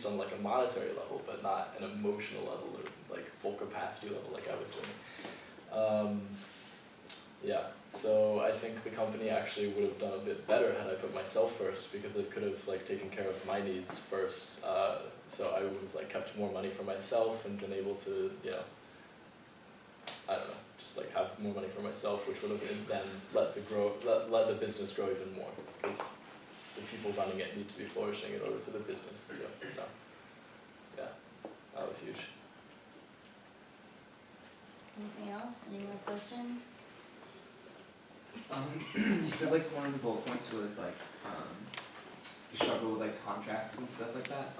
least on like a monetary level, but not an emotional level or like full capacity level like I was doing. Yeah, so I think the company actually would have done a bit better had I put myself first, because they could have like taken care of my needs first. So I would have like kept more money for myself and been able to, you know, I don't know, just like have more money for myself, which would have then let the business grow even more, because the people running it need to be flourishing in order for the business to go. So yeah, that was huge. Anything else? Any more questions? You said like one of the bullet points was like you struggle with like contracts and stuff like that.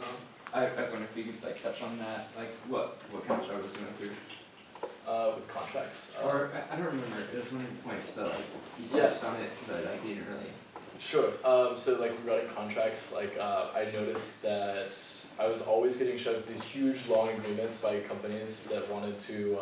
I was wondering if you could like touch on that, like what kind of struggles you went through. With contracts. Or I don't remember. It was one of the points, but like you touched on it, but I didn't really. Sure. So like regarding contracts, like I noticed that I was always getting shoved these huge long agreements by companies that wanted to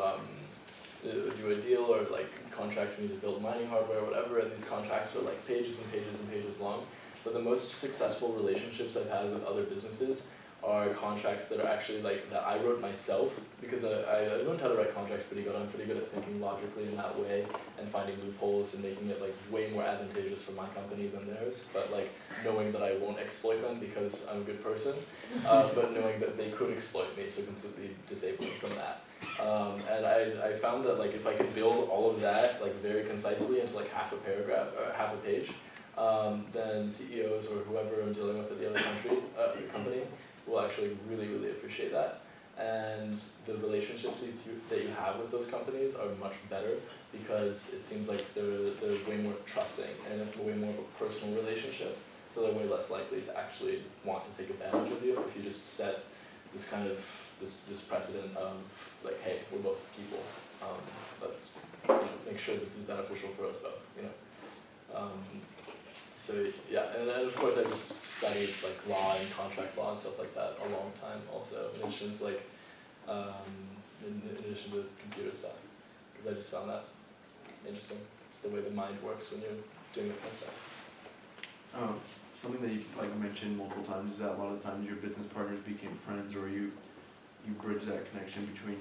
do a deal or like contract me to build mining hardware or whatever, and these contracts were like pages and pages and pages long. But the most successful relationships I've had with other businesses are contracts that are actually like that I wrote myself, because I learned how to write contracts pretty good. I'm pretty good at thinking logically in that way and finding loopholes and making it like way more advantageous for my company than theirs, but like knowing that I won't exploit them because I'm a good person, but knowing that they could exploit me, so completely disabling from that. And I found that like if I could build all of that like very concisely into like half a paragraph or half a page, then CEOs or whoever I'm dealing with at the other company will actually really, really appreciate that. And the relationships that you have with those companies are much better, because it seems like they're way more trusting, and it's way more of a personal relationship, so they're way less likely to actually want to take advantage of you if you just set this kind of this precedent of like, hey, we're both people. Let's make sure this is beneficial for us both. So yeah, and then of course I just studied like law and contract law and stuff like that a long time also, in addition to like in addition to computer stuff, because I just found that interesting. It's the way the mind works when you're doing that kind of stuff. Something that you like mentioned multiple times is that a lot of the times your business partners became friends, or you bridge that connection between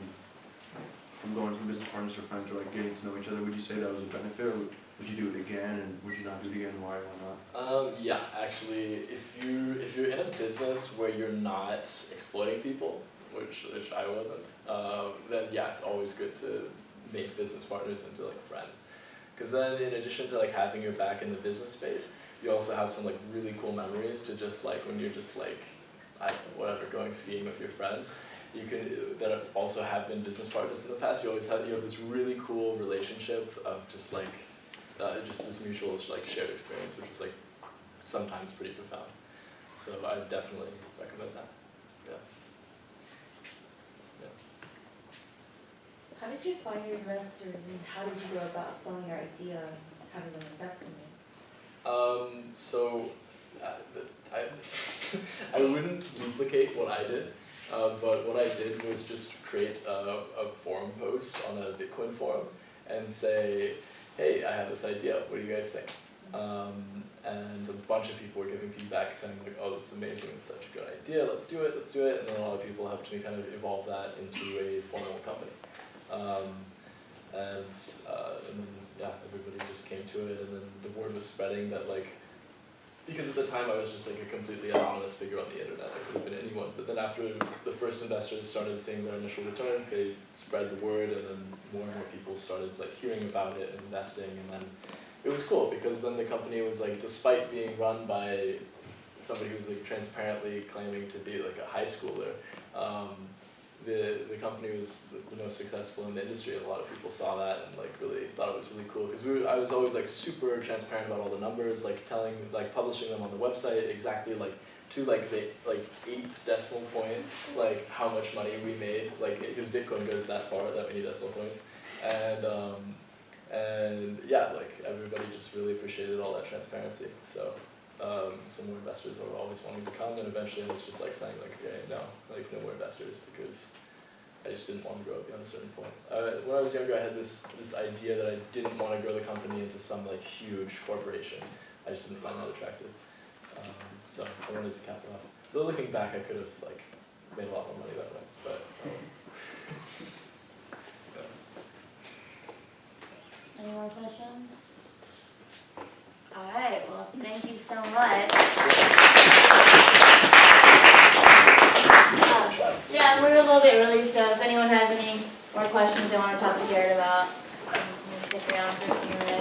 from going from business partners to friends, or like getting to know each other. Would you say that was a benefit, or would you do it again, and would you not do it again? Why not? Yeah, actually, if you're in a business where you're not exploiting people, which I wasn't, then yeah, it's always good to make business partners into like friends, because then in addition to like having your back in the business space, you also have some like really cool memories to just like when you're just like whatever, going skiing with your friends. You can that also have been business partners in the past. You have this really cool relationship of just like just this mutual like shared experience, which is like sometimes pretty profound. So I definitely recommend that. Yeah. How did you find your investors, and how did you go about selling your idea and having them invest in it? So I wouldn't duplicate what I did, but what I did was just create a forum post on a Bitcoin forum and say, hey, I have this idea, what do you guys think? And a bunch of people were giving feedback saying like, oh, that's amazing, it's such a good idea, let's do it. And then a lot of people helped me kind of evolve that into a formal company. And then yeah, everybody just came to it, and then the word was spreading that like, because at the time I was just like a completely anonymous figure on the internet, I could have been anyone, but then after the first investors started seeing their initial returns, they spread the word, and then more and more people started like hearing about it and investing, and then it was cool, because then the company was like, despite being run by somebody who was like transparently claiming to be like a high schooler, the company was the most successful in the industry, and a lot of people saw that and like really thought it was really cool, because I was always like super transparent about all the numbers, like publishing them on the website exactly like to like the like 8th decimal point, like how much money we made, like because Bitcoin goes that far, that many decimal points, and yeah, like everybody just really appreciated all that transparency. So some more investors are always wanting to come, and eventually it's just like saying like, okay, no, like no more investors, because I just didn't want to grow beyond a certain point. When I was younger, I had this idea that I didn't want to grow the company into some like huge corporation. I just didn't find that attractive. So I wanted to cap it off. though looking back, I could have like made a lot more money that way, but. Any more questions? Alright, well, thank you so much. Yeah, we're a little bit early, so if anyone has any more questions they want to talk to Garett about, you can stick around for a few minutes.